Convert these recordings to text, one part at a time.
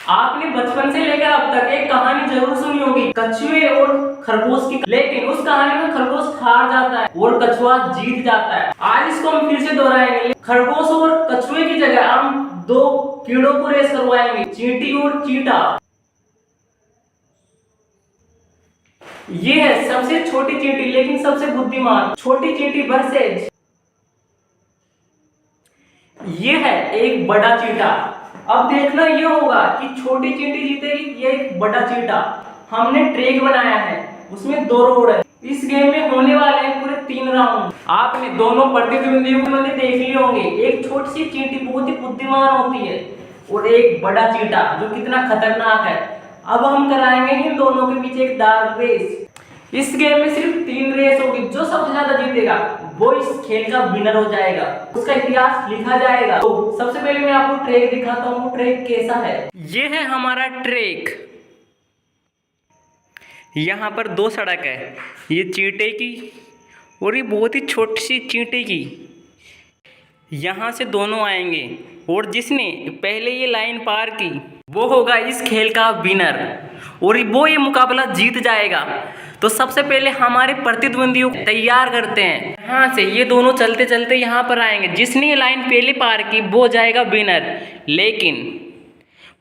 आपने बचपन से लेकर अब तक एक कहानी जरूर सुनी होगी कछुए और खरगोश की, लेकिन उस कहानी में खरगोश हार जाता है और कछुआ जीत जाता है। आज इसको हम फिर से दोहराएंगे। खरगोश और कछुए की जगह हम दो कीड़ों को रेस करवाएंगे, चींटी और चींटा। ये है सबसे छोटी चींटी लेकिन सबसे बुद्धिमान छोटी चींटी वर्सेस ये है एक बड़ा चींटा। अब देखना ये होगा कि छोटी चींटी जीतेगी या एक बड़ा चींटा। हमने ट्रैक बनाया है, उसमें 2 रोड है। इस गेम में होने वाले हैं पूरे 3 राउंड। आपने दोनों प्रतिद्वंदियों को देख लिए होंगे। एक छोटी सी चींटी बहुत ही बुद्धिमान होती है और एक बड़ा चींटा जो कितना खतरनाक है। अब हम कराएंगे इन दोनों के बीच एक दाग रेस। इस गेम में सिर्फ 3 रेस होगी। जो सबसे ज्यादा जीतेगा वो इस खेल का विनर हो जाएगा, उसका इतिहास लिखा जाएगा। तो सबसे पहले मैं आपको ट्रैक दिखाता हूँ, ट्रैक कैसा है। ये है हमारा ट्रैक। यहाँ पर 2 सड़क है, ये चींटे की और ये बहुत ही छोटी सी चींटे की। यहाँ से दोनों आएंगे और जिसने पहले ये लाइन पार की वो होगा इस खेल का विनर और वो ये मुकाबला जीत जाएगा। तो सबसे पहले हमारे प्रतिद्वंदियों को तैयार करते हैं। यहाँ से ये दोनों चलते चलते यहाँ पर आएंगे। जिसने ये लाइन पहले पार की वो हो जाएगा विनर, लेकिन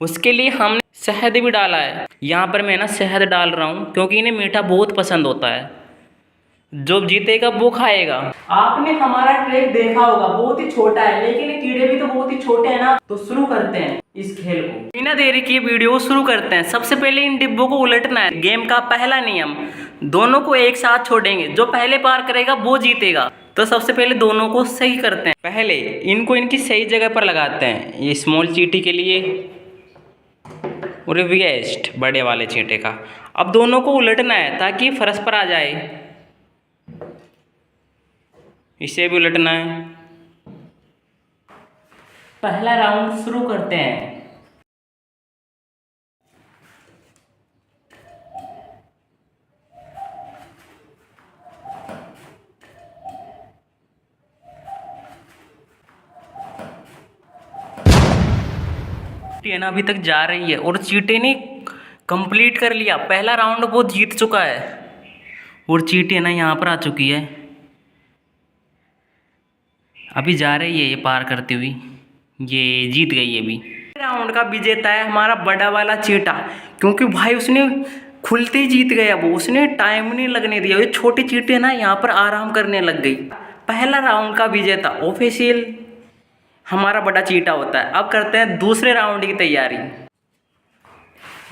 उसके लिए हमने शहद भी डाला है। यहाँ पर मैं ना शहद डाल रहा हूँ क्योंकि इन्हें मीठा बहुत पसंद होता है। जो जीतेगा वो खाएगा। आपने हमारा ट्रैक देखा होगा, बहुत ही छोटा है लेकिन ये कीड़े भी तो बहुत ही छोटे हैं ना। तो शुरू करते हैं इस खेल को, बिना देरी किए वीडियो शुरू करते हैं। सबसे पहले इन डिब्बों को उलटना है। गेम का पहला नियम, दोनों को एक साथ छोड़ेंगे, जो पहले पार करेगा वो जीतेगा। तो सबसे पहले दोनों को सही करते हैं। पहले इनको इनकी सही जगह पर लगाते हैं। ये स्मॉल चींटी के लिए और वेस्ट बड़े वाले चींटे का। अब दोनों को उलटना है ताकि फर्श पर आ जाए। इसे भी उलटना है। पहला राउंड शुरू करते हैं। टीना अभी तक जा रही है और चींटे ने कंप्लीट कर लिया पहला राउंड, वो जीत चुका है। और चींटी ना यहाँ पर आ चुकी है, अभी जा रही है ये पार करती हुई। ये जीत गई है। अभी राउंड का विजेता है हमारा बड़ा वाला चींटा, क्योंकि भाई उसने खुलते ही जीत गया। वो उसने टाइम नहीं लगने दिया। ये छोटी चींटी ना यहाँ पर आराम करने लग गई। पहला राउंड का विजेता ऑफिशियल हमारा बड़ा चींटा होता है। अब करते हैं दूसरे राउंड की तैयारी।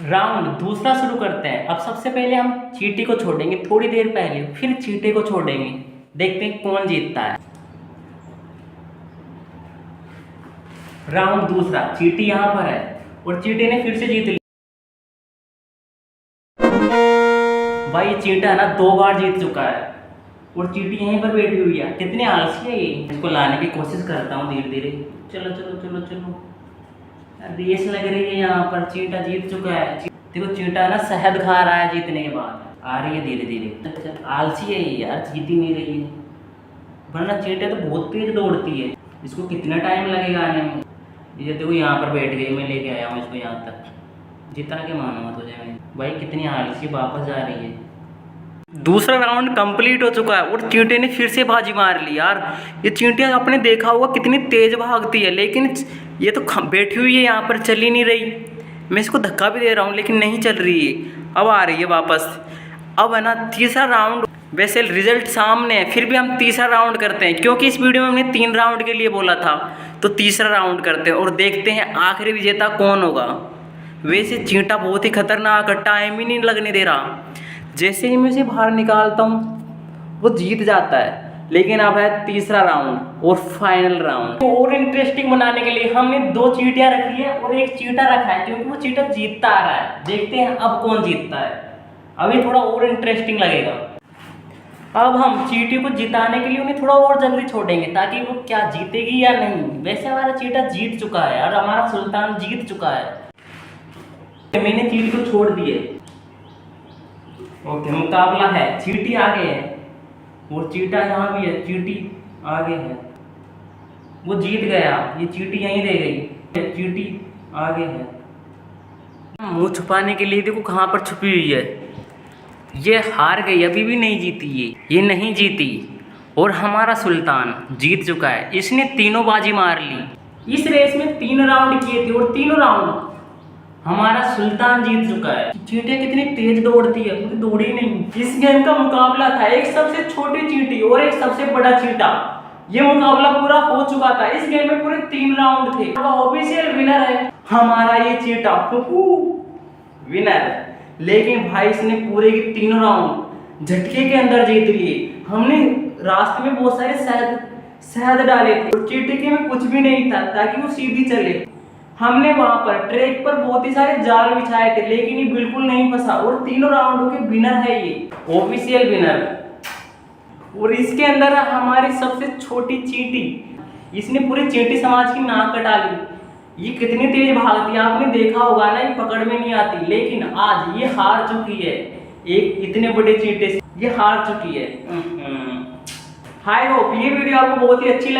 राउंड दूसरा शुरू करते हैं। अब सबसे पहले हम चींटी को छोड़ेंगे थोड़ी देर पहले, फिर चींटे को छोड़ेंगे। देखते हैं कौन जीतता है। राउंड दूसरा, चींटी यहाँ पर है और चींटे ने फिर से जीत लिया। भाई चींटा ना 2 बार जीत चुका है और चींटी यहीं पर बैठी हुई है। कितने आलसी है ये। इसको लाने की कोशिश करता हूँ धीरे धीरे। चलो चलो चलो चलो, रेस लग रही है यहाँ पर। चींटा जीत चुका है। देखो चींटा ना शहद खा रहा है जीतने के बाद। आ रही है धीरे धीरे। आलसी है ये यार, जीत ही नहीं रही है। वरना चींटा तो बहुत तेज दौड़ती है। इसको कितना टाइम लगेगा आने में। ये देखो यहाँ पर बैठ गई, मैं लेके आया हूँ इसको यहाँ तक। जितना के मानूंगा तुझे मैं। भाई कितनी आलसी, वापस जा रही है। दूसरा राउंड कंप्लीट हो चुका है और चींटे ने फिर से बाजी मार ली यार। ये चींटियाँ आपने देखा होगा कितनी तेज भागती है, लेकिन ये तो बैठी हुई है यहाँ पर, चल ही नहीं रही। मैं इसको धक्का भी दे रहा हूँ लेकिन नहीं चल रही है। अब आ रही है वापस। अब है ना तीसरा राउंड। वैसे रिजल्ट सामने है, फिर भी हम तीसरा राउंड करते हैं क्योंकि इस वीडियो में हमने 3 राउंड के लिए बोला था। तो तीसरा राउंड करते हैं और देखते हैं आखिरी विजेता कौन होगा। वैसे चींटा बहुत ही खतरनाक है, टाइम ही नहीं लगने दे रहा। जैसे ही मैं उसे बाहर निकालता हूँ वो जीत जाता है। लेकिन अब है तीसरा राउंड और फाइनल राउंड। तो और इंटरेस्टिंग बनाने के लिए हमने 2 चींटियाँ रखी है और एक चींटा रखा है, क्योंकि वो चींटा जीतता आ रहा है। देखते हैं अब कौन जीतता है। अभी थोड़ा और इंटरेस्टिंग लगेगा। अब हम चींटी को जिताने के लिए उन्हें थोड़ा और जल्दी छोड़ेंगे ताकि वो क्या जीतेगी या नहीं। वैसे हमारा चींटा जीत चुका है और हमारा सुल्तान जीत चुका है। मैंने चींटी को छोड़ दिए। ओके, मुकाबला है। चींटी आगे है और चींटा यहाँ भी है। चींटी आगे है, वो जीत गया। ये चींटी यहीं रह गई। चींटी आगे है मुंह छुपाने के लिए देखो कहाँ पर छुपी हुई है। ये हार गई, अभी भी नहीं जीती। ये नहीं जीती और हमारा सुल्तान जीत चुका है। इसने तीनों बाजी मार ली। इस रेस में 3 राउंड किए थे और तीनों राउंड हमारा सुल्तान जीत चुका है। चींटियां कितनी तेज दौड़ती है, मुझे दौड़ी नहीं। इस गेम का मुकाबला था एक सबसे छोटी चींटी और एक सबसे बड़ा चींटा। ये मुकाबला पूरा हो चुका था। इस गेम में पूरे 3 राउंड थे। ऑफिशियल विनर है हमारा ये चींटा, विनर। लेकिन भाई इसने पूरे के 3 राउंड झटके के अंदर जीत लिए। हमने रास्ते में बहुत सारे शहद डाले थे और चींटी के में कुछ भी नहीं था ताकि वो सीधी चले। हमने वहां पर ट्रैक पर बहुत ही सारे जाल बिछाए थे लेकिन ये बिल्कुल नहीं फंसा और तीनों राउंडों के विनर है ये ऑफिशियल विनर। और इसके अंदर हमारी सबसे छोटी चींटी, इसने पूरे चींटी समाज की नाक कटा ली। ये कितनी तेज भागती है आपने देखा होगा ना, ये पकड़ में नहीं आती। लेकिन आज ये हार चुकी है, एक इतने बड़े चींटे से ये हार चुकी है। आई होप ये वीडियो आपको बहुत ही अच्छी लगी।